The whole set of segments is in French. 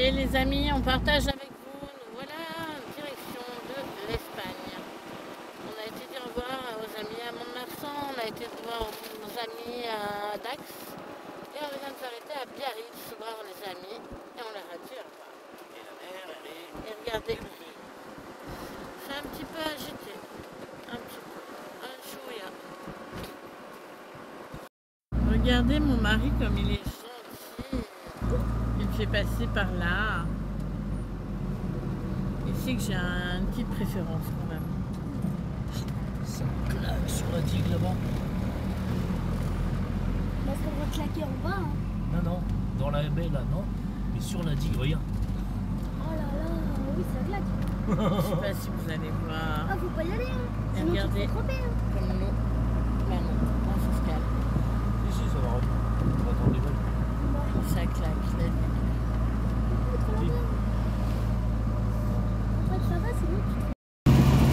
Allez les amis, on partage avec vous. Nous voilà en direction de l'Espagne. On a été dire au revoir aux amis à Mont-de-Marsan, on a été voir nos amis à Dax. Et on vient de s'arrêter à Biarritz, voir les amis. Et on leur a dit au revoir. Et la mer, elle est... Et regardez, c'est un petit peu agité. Un petit peu. Un chouïa. Regardez mon mari comme il est gentil. Il me fait passer par là. Il sait que j'ai une petite préférence quand même. Ça claque sur la digue là-bas. Bah, ça va claquer en bas. Hein. Non, non, dans la baie là, non. Mais sur la digue, regarde. Oh là là, oui, ça claque. Je sais pas si vous allez voir. Ah, faut pas y aller. Hein. Et Sinon, regardez. tu te fais tremper, hein. Comme nous. Bah non, ça se calme. Si, ça va revenir. On va attendre les balles. Ça claque, la digue. Après, ça va, c'est bon.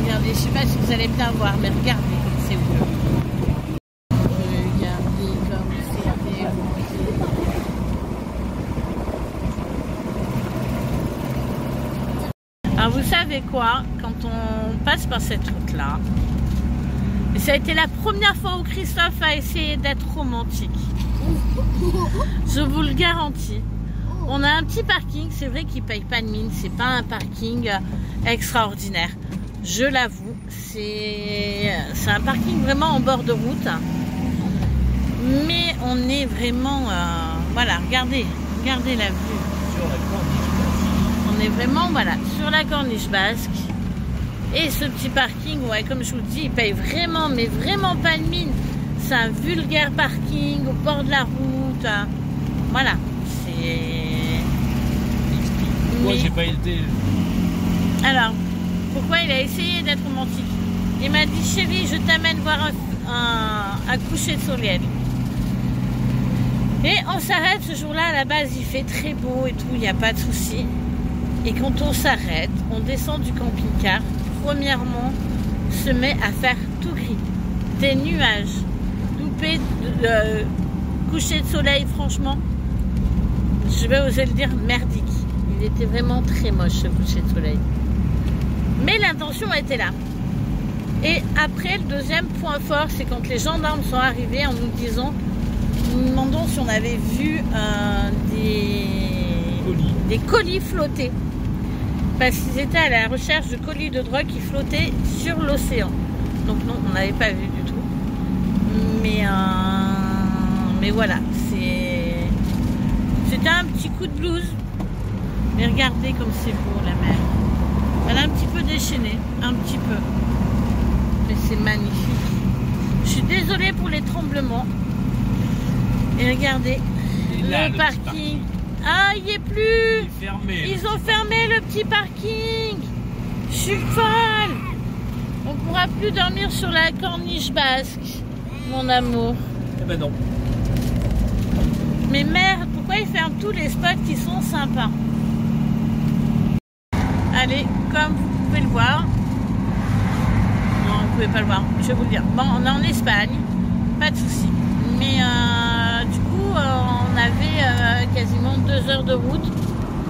Regardez, je sais pas si vous allez bien voir, mais regardez comme c'est bleu. Regardez comme c'est démonté. Alors vous savez quoi, quand on passe par cette route-là, et ça a été la première fois où Christophe a essayé d'être romantique. Je vous le garantis. On a un petit parking, c'est vrai qu'il ne paye pas de mine, c'est pas un parking extraordinaire. Je l'avoue, c'est un parking vraiment en bord de route. Mais on est vraiment... voilà, regardez la vue. Sur la corniche. On est vraiment, voilà, sur la corniche basque. Et ce petit parking, ouais, comme je vous le dis, il paye vraiment, mais vraiment pas de mine. C'est un vulgaire parking au bord de la route. Voilà, c'est... Moi, j'ai pas été... Alors, pourquoi il a essayé d'être romantique? Il m'a dit, chérie, je t'amène voir un coucher de soleil. Et on s'arrête ce jour-là, à la base, il fait très beau et tout, il n'y a pas de souci. Et quand on s'arrête, on descend du camping-car, premièrement, se met à faire tout gris. Des nuages, loupé de coucher de soleil, franchement, je vais oser le dire, merdique. Il était vraiment très moche ce coucher de soleil. Mais l'intention était là. Et après, le deuxième point fort, c'est quand les gendarmes sont arrivés en nous disant, nous demandons si on avait vu des colis flotter. Parce qu'ils étaient à la recherche de colis de drogue qui flottaient sur l'océan. Donc non, on n'avait pas vu du tout. Mais voilà, c'était un petit coup de blues. Mais regardez comme c'est beau la mer. Elle a un petit peu déchaîné, un petit peu. Mais c'est magnifique. Je suis désolée pour les tremblements. Et regardez, là, le parking. Ah, il n'y est plus. Il est fermé. Ils ont fermé le petit parking. Je suis folle. On ne pourra plus dormir sur la corniche basque, mon amour. Eh ben non. Mais merde, pourquoi ils ferment tous les spots qui sont sympas? Allez, comme vous pouvez le voir, non, vous ne pouvez pas le voir, je vais vous le dire. Bon, on est en Espagne, pas de souci. Mais du coup, on avait quasiment 2 heures de route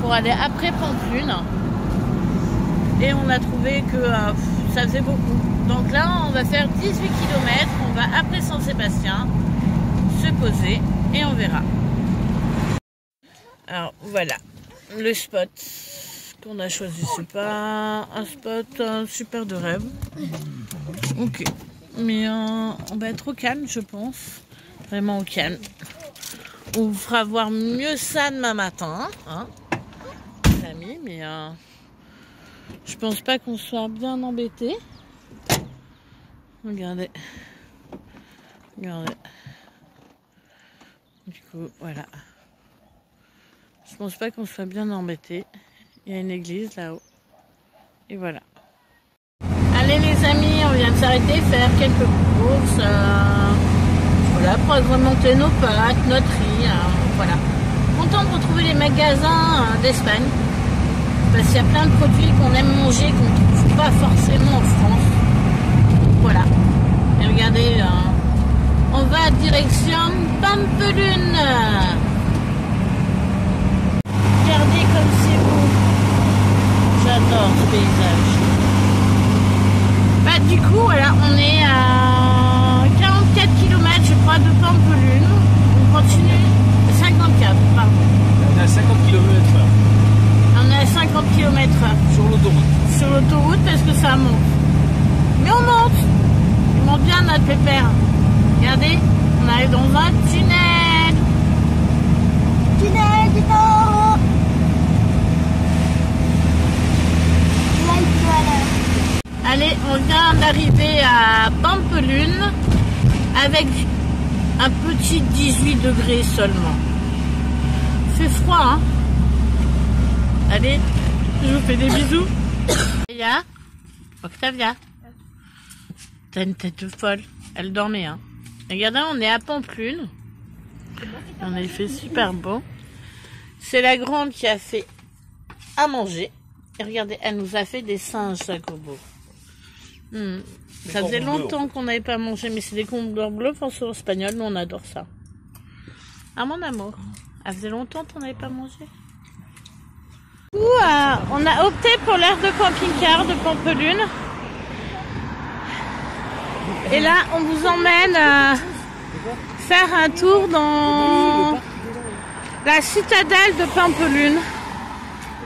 pour aller après Pampelune. Et on a trouvé que ça faisait beaucoup. Donc là, on va faire 18 km, on va après Saint-Sébastien se poser et on verra. Alors voilà, le spot qu'on a choisi, c'est pas un spot super de rêve. Ok, mais on va être au calme, je pense. Vraiment au calme. On vous fera voir mieux ça demain matin, hein, les amis, mais je pense pas qu'on soit bien embêtés. Regardez. Regardez. Du coup, voilà. Je pense pas qu'on soit bien embêtés. Il y a une église là-haut. Et voilà. Allez les amis, on vient de s'arrêter, faire quelques courses. Voilà, pour agrémenter nos pâtes, notre riz. Voilà. Content de retrouver les magasins d'Espagne. Parce qu'il y a plein de produits qu'on aime manger, qu'on ne trouve pas forcément en France. Voilà. Et regardez, on va direction Pampelune. Regardez comme c'est paysage. Bah, du coup, voilà, on est à 44 km, je crois, de Pampelune. On continue. 54, pardon. On est à 50 km/h. On est à 50 km/h. Sur l'autoroute. Sur l'autoroute parce que ça monte. Mais on monte. Il monte bien notre pépère. Regardez, on arrive dans un tunnel. Tunnel du Nord. Là, il faut aller. Allez, on vient d'arriver à Pampelune avec un petit 18 degrés seulement. C'est froid, hein? Allez, je vous fais des bisous. Octavia, Octavia, t'as une tête de folle. Elle dormait, hein. Regardez, on est à Pampelune. On a fait super beau. C'est la grande qui a fait à manger. Et regardez, elle nous a fait des singes Jacobo. Ça faisait longtemps qu'on n'avait pas mangé, mais c'est des condors bleus, français espagnol. Nous, on adore ça. Ah, mon amour. Ça faisait longtemps qu'on n'avait pas mangé. On a opté pour l'aire de camping-car de Pampelune. Et là, on vous emmène faire un tour dans la citadelle de Pampelune.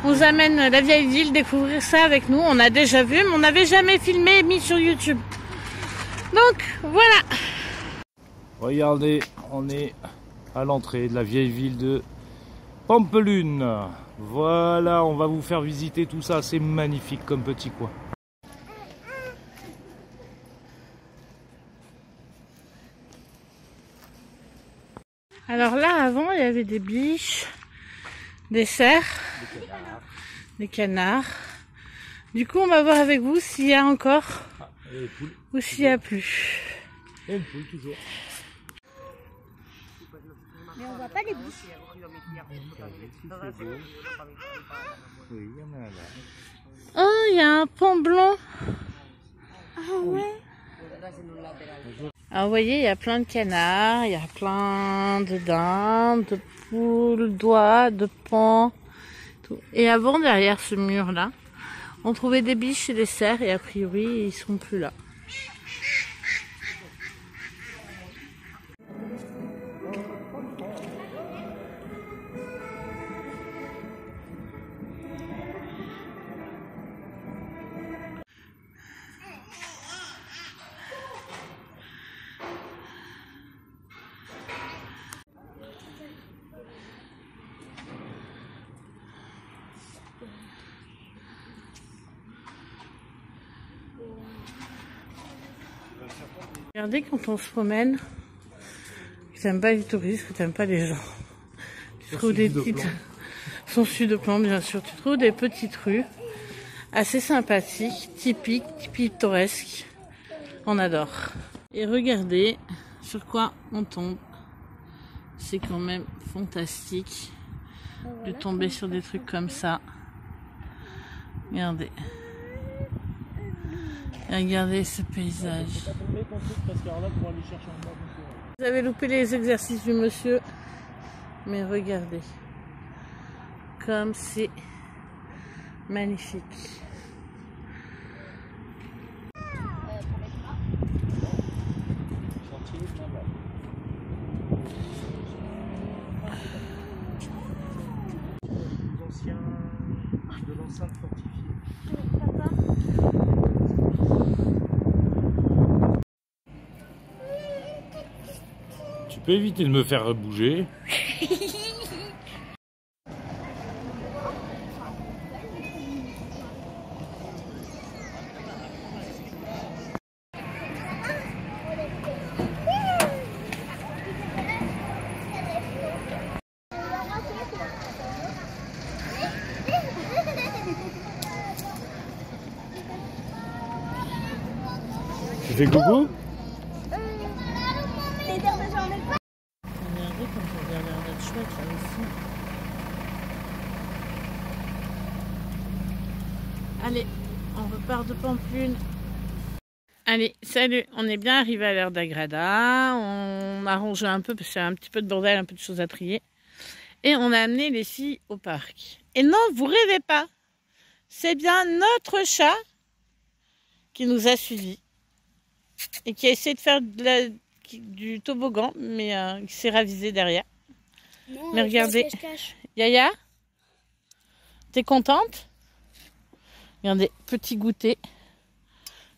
On vous amène la vieille ville, découvrir ça avec nous. On a déjà vu, mais on n'avait jamais filmé et mis sur YouTube. Donc, voilà. Regardez, on est à l'entrée de la vieille ville de Pampelune. Voilà, on va vous faire visiter tout ça. C'est magnifique comme petit coin. Alors là, avant, il y avait des biches, des cerfs, des canards. Du coup, on va voir avec vous s'il y a encore ou s'il n'y a plus. Et une poule, toujours. Mais on voit pas les bouches. Oui, il y en a là. Oh, il y a un pont blanc. Ah ouais. Alors, vous voyez, il y a plein de canards, il y a plein de dindes, de poules, d'oies, de paons. Tout. Et avant, derrière ce mur-là, on trouvait des biches et des cerfs et a priori, ils sont plus là. Regardez quand on se promène, que t'aimes pas les touristes, que t'aimes pas les gens. Tu trouves des petites... Sont sud de plan, bien sûr. Tu trouves des petites rues assez sympathiques, typiques, pittoresques. On adore. Et regardez sur quoi on tombe. C'est quand même fantastique de tomber sur des trucs comme ça. Regardez. Regardez ce paysage. Vous avez loupé les exercices du monsieur. Mais regardez. Comme c'est magnifique. De l'enceinte fortifiée. Tu peux éviter de me faire bouger. Tu fais coucou? Regardez comme ça a l'air d'être chouette là aussi. Allez, on repart de Pampelune. Allez, salut, on est bien arrivé à l'heure d'Agrada. On a rangé un peu parce qu'il y a un petit peu de bordel, un peu de choses à trier. Et on a amené les filles au parc. Et non, vous rêvez pas. c'est bien notre chat qui nous a suivis et qui a essayé de faire du toboggan, mais qui s'est ravisé derrière. Non, Mais regardez, cache. Yaya, t'es contente? Regardez, petit goûter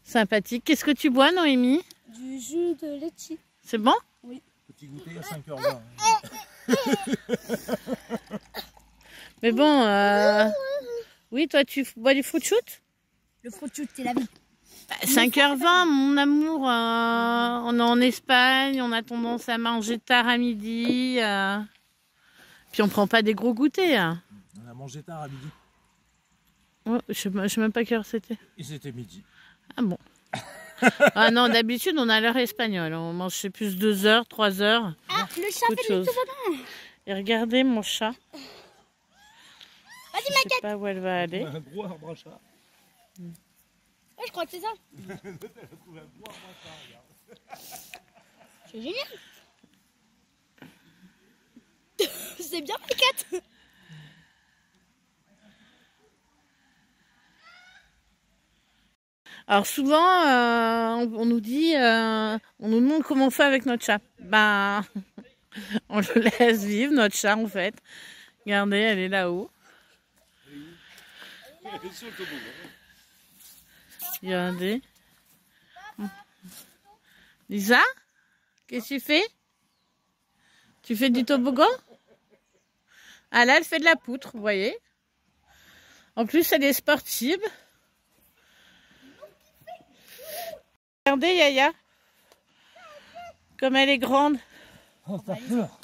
sympathique. Qu'est-ce que tu bois, Noémie? Du jus de litchi. C'est bon? Petit goûter à 5h20. Mais bon, oui, toi, tu bois du fruit shoot? Le fruit shoot, c'est la vie. 5h20, mon amour, on est en Espagne, on a tendance à manger tard à midi, puis on prend pas des gros goûters. Hein. On a mangé tard à midi. Ouais, je sais même pas quelle heure c'était. Et c'était midi. Ah bon. Ah non, d'habitude on a l'heure espagnole, on mange je sais plus 2h, 3h. Ah, le chat fait du toboggan. Et regardez mon chat. Vas-y, Je sais pas où elle va aller. Un gros arbre à chat. Ouais, je crois que c'est ça. C'est génial. C'est bien, Maquette. Alors souvent, on nous dit, on nous demande comment on fait avec notre chat. Ben, on le laisse vivre, notre chat en fait. Regardez, elle est là-haut. Regardez. Lisa, qu'est-ce que tu fais? Tu fais du toboggan? Ah là, elle fait de la poutre, vous voyez. En plus, elle est sportive. Regardez Yaya, comme elle est grande. Oh, t'as peur.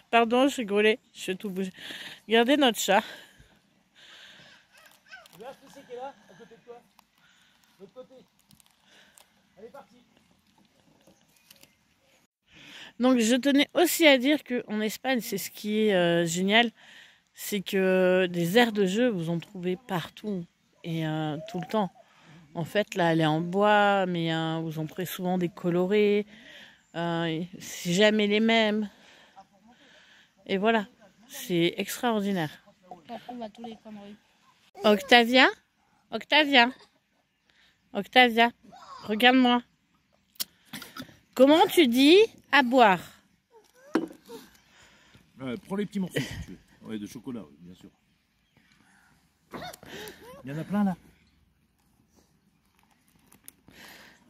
Pardon, je rigolais, je fais tout bouger. Regardez notre chat. Regarde qui c'est qui est là, à côté de toi. De l'autre côté. Elle est partie. Donc je tenais aussi à dire qu'en Espagne, c'est ce qui est génial, c'est que des aires de jeu, vous en trouvez partout et tout le temps. En fait, là, elle est en bois, mais vous en trouvez souvent des colorés. C'est jamais les mêmes. Et voilà, c'est extraordinaire. On va tous les coins de rue. Octavia, Octavia, Octavia, regarde-moi. Comment tu dis à boire? Prends les petits morceaux si tu veux. Ouais, de chocolat, oui, bien sûr. Il y en a plein là.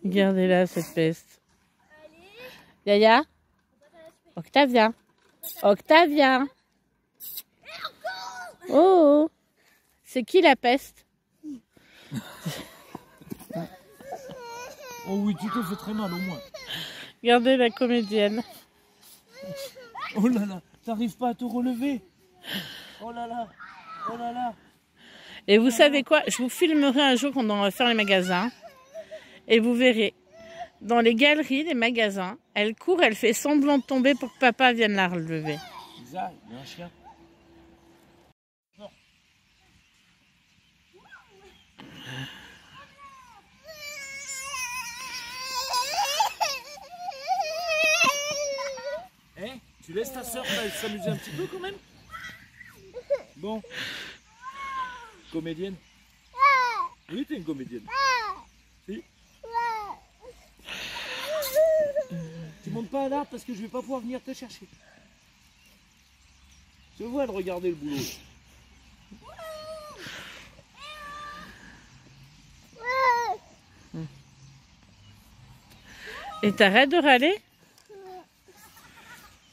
Regardez là cette peste. Yaya, Octavia, Octavia. Oh, c'est qui la peste? Oh oui, tu te fais très mal au moins. Regardez la comédienne. Oh là là, t'arrives pas à te relever. Oh là là, oh là là. Et vous savez quoi? Je vous filmerai un jour quand on va faire les magasins. Et vous verrez, dans les galeries des magasins, elle court, elle fait semblant de tomber pour que papa vienne la relever. Lisa, il y a un chien. Eh, tu laisses ta soeur s'amuser un petit peu quand même? Bon. Comédienne? Oui, t'es une comédienne. Si. Tu montes pas à l'arbre parce que je vais pas pouvoir venir te chercher. Je vois de regarder le boulot. Et t'arrêtes de râler?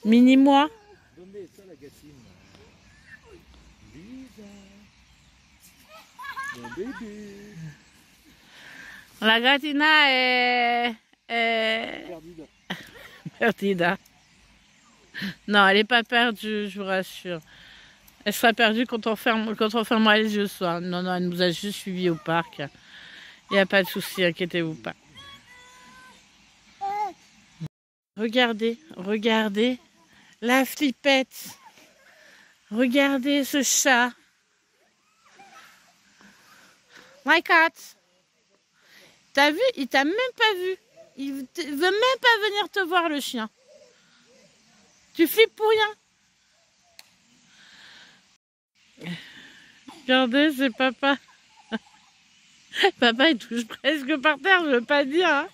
Mini-moi. Donnez ça la gâtine. Lisa. Mon bébé. La gatina est Perdida. perdida. Non, elle n'est pas perdue, je vous rassure. Elle sera perdue quand on fermera les yeux ce soir. Non, non, elle nous a juste suivis au parc. Il n'y a pas de souci, inquiétez-vous pas. Regardez, regardez la flippette. Regardez ce chat. My cat. T'as vu? Il t'a même pas vu. Il veut même pas venir te voir, le chien. Tu flippes pour rien. Regardez, c'est papa. Papa, il touche presque par terre, je veux pas dire. Hein.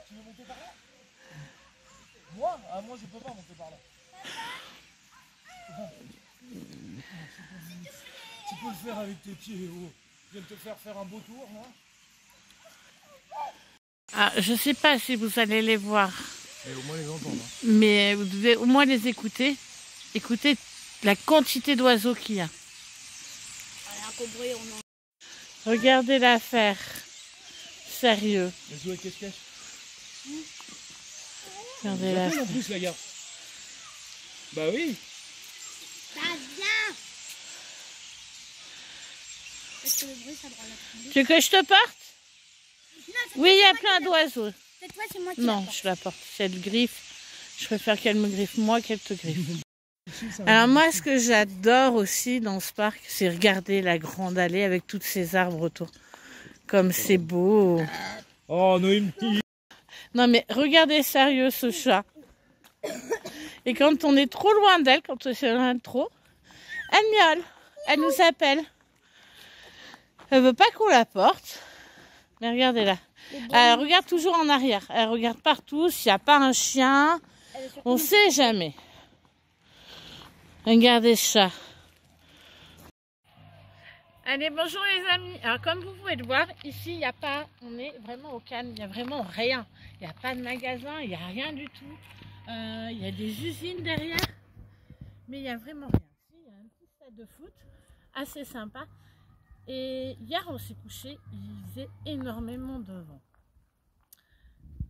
Tu veux monter par là? Moi je peux pas monter par là. Tu peux le faire avec tes pieds. Oh. Je viens de te faire un beau tour là. Ah, je sais pas si vous allez les voir. Mais au moins les entendre. Hein. Mais vous devez au moins les écouter. Écoutez la quantité d'oiseaux qu'il y a. Regardez l'affaire. Sérieux. Les jouets cache-cache. Regardez l'affaire. En plus la gare. Bah oui. Ça vient. Est-ce que le bruit, ça doit la... Tu veux que je te porte? Oui, il y a plein d'oiseaux. Cette fois, c'est moi qui Non, je la porte. Si elle griffe, je préfère qu'elle me griffe moi qu'elle te griffe. Alors moi, ce que j'adore aussi dans ce parc, c'est regarder la grande allée avec tous ces arbres autour. Comme c'est beau. Oh, Noémie. Non mais regardez sérieux ce chat. Et quand on est trop loin d'elle, quand on est loin de trop, elle miaule. Elle nous appelle. Elle veut pas qu'on la porte. Mais regardez-la. Elle regarde toujours en arrière. Elle regarde partout. S'il n'y a pas un chien, on ne sait jamais. Regardez ce chat. Allez, bonjour les amis. Alors comme vous pouvez le voir, ici, il n'y a pas, on est vraiment au calme. Il n'y a vraiment rien. Il n'y a pas de magasin, il n'y a rien du tout. Il y a des usines derrière. Mais il n'y a vraiment rien. Ici, il y a un petit stade de foot assez sympa. Et hier, on s'est couché, il faisait énormément de vent.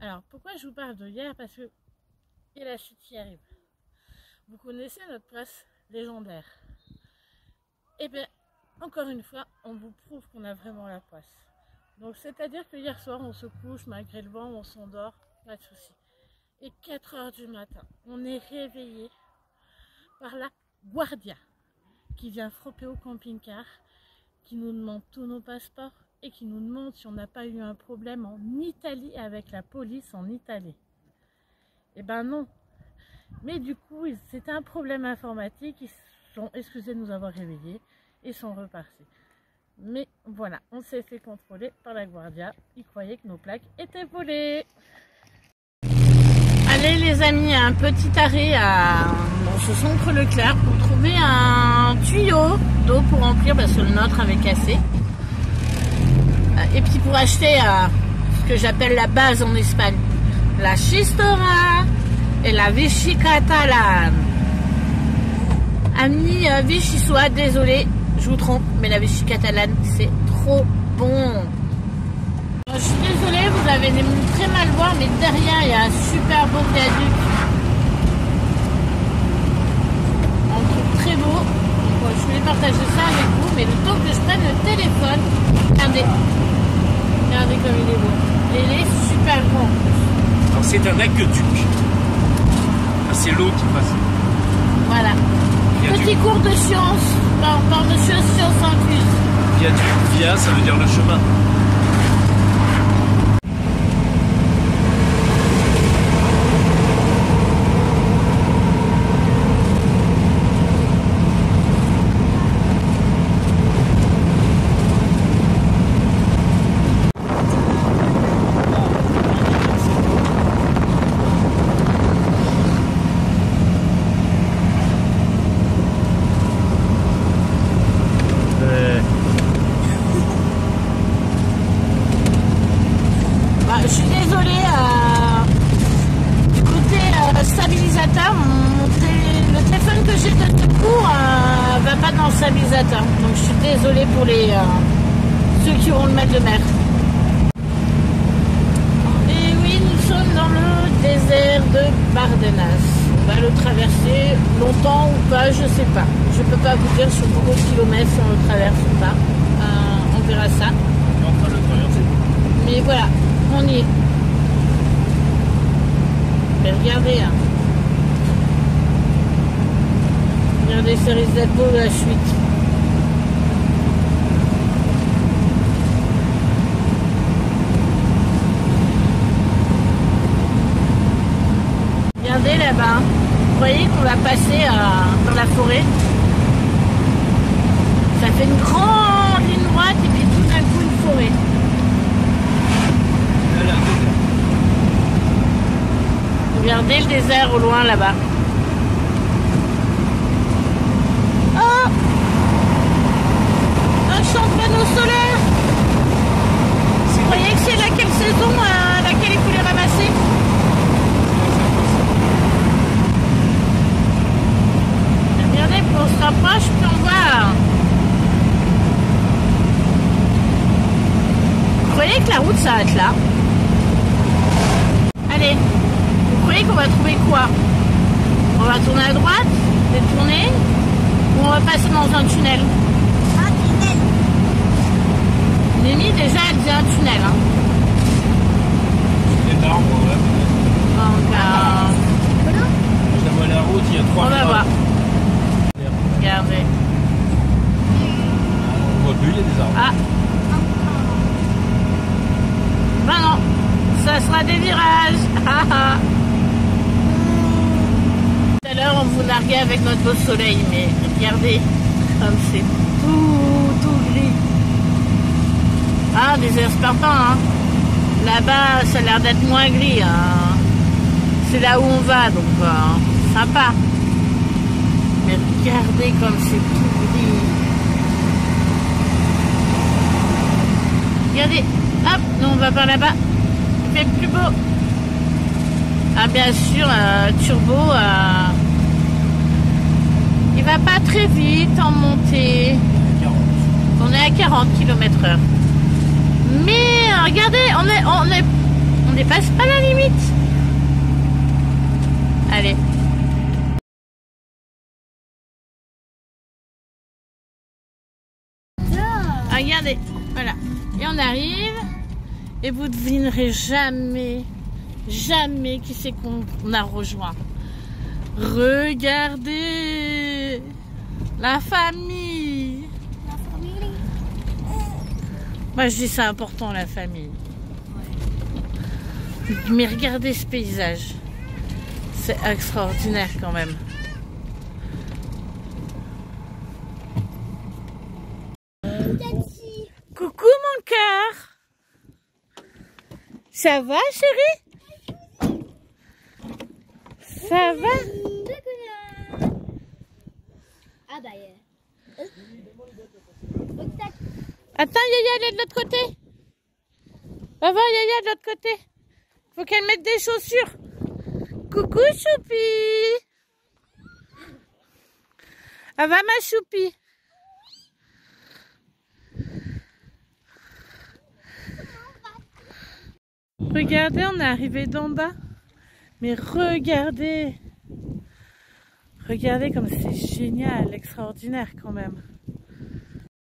Alors, pourquoi je vous parle de hier? Parce que et la chute qui arrive. Vous connaissez notre place légendaire. Et bien, encore une fois, on vous prouve qu'on a vraiment la poisse. Donc, c'est-à-dire que hier soir, on se couche, malgré le vent, on s'endort, pas de souci. Et 4 h du matin, on est réveillé par la Guardia qui vient frapper au camping-car, qui nous demande tous nos passeports et qui nous demande si on n'a pas eu un problème en Italie avec la police en Italie. Eh ben non. Mais du coup, c'était un problème informatique. Ils sont excusés de nous avoir réveillés et sont repartis. Mais voilà, on s'est fait contrôler par la Guardia. Ils croyaient que nos plaques étaient volées. Allez les amis, un petit arrêt dans ce centre Leclerc pour trouver un tuyau d'eau pour remplir parce que le nôtre avait cassé. Et puis pour acheter ce que j'appelle la base en Espagne, la chistora et la vichy catalane. Amis vichysois, désolé, je vous trompe, mais la vichy catalane c'est trop bon. Je suis désolée, vous allez très mal voir, mais derrière il y a un super beau viaduc. On le trouve très beau. Donc, je voulais partager ça avec vous, mais le temps que je prenne le téléphone, regardez. Regardez comme il est beau. Et il est super grand. Alors c'est un aqueduc. C'est l'eau qui passe. Voilà. Petit cours de sciences par monsieur Science Incluse. Viaduc, via, ça veut dire le chemin. Je suis désolée, du côté stabilisateur, le téléphone que j'ai de secours va pas dans le stabilisateur. Donc je suis désolée pour ceux qui auront le mal de mer. Et oui, nous sommes dans le désert. Ardenas. On va le traverser longtemps ou pas, je sais pas. Je peux pas vous dire sur beaucoup de kilomètres si on le traverse ou pas. On verra ça. On va le traverser. Mais voilà, on y est. Mais regardez, hein. Regardez, ça risque d'être beau la chute. Regardez là-bas, vous voyez qu'on va passer dans la forêt. Ça fait une grande ligne droite et puis tout d'un coup une forêt. Regardez le désert au loin là-bas. Oh! Un champ de panneaux solaires! Vous croyez que c'est laquelle saison à laquelle il faut les ramasser? Regardez, on se rapproche, puis on voit. Vous croyez que la route s'arrête là? Allez, vous croyez qu'on va trouver quoi? On va tourner à droite, détourner, ou on va passer dans un tunnel? Un tunnel. Mimi, déjà, elle dit un tunnel. Hein. C'est énorme, ouais. Donc, Je vois la route, il y a 3 on va voir. Regardez. On voit plus, il y a des arbres. Ah. Ben non, ça sera des virages. Tout à l'heure, on vous larguait avec notre beau soleil, mais regardez comme c'est tout gris. Ah, des escarpins, hein. Là-bas, ça a l'air d'être moins gris. Hein. C'est là où on va, donc sympa. Mais regardez comme c'est tout gris. Regardez, hop, nous on va par là-bas. Il fait plus beau. Ah bien sûr, Turbo, il va pas très vite en montée. 40. On est à 40 km/h. Mais regardez, on dépasse pas la limite. Allez. Regardez, voilà. Et on arrive. Et vous devinerez jamais qui c'est qu'on a rejoint. Regardez la famille. La famille. Moi je dis c'est important la famille. Mais regardez ce paysage. C'est extraordinaire quand même. Coucou mon cœur. Ça va chérie? Ça va? Ah bah Attends Yaya, elle est de l'autre côté. Va voir Yaya de l'autre côté. Faut qu'elle mette des chaussures. Coucou Choupi. Ah va ma Choupi. Regardez, on est arrivé d'en bas. Mais regardez. Regardez comme c'est génial, extraordinaire quand même.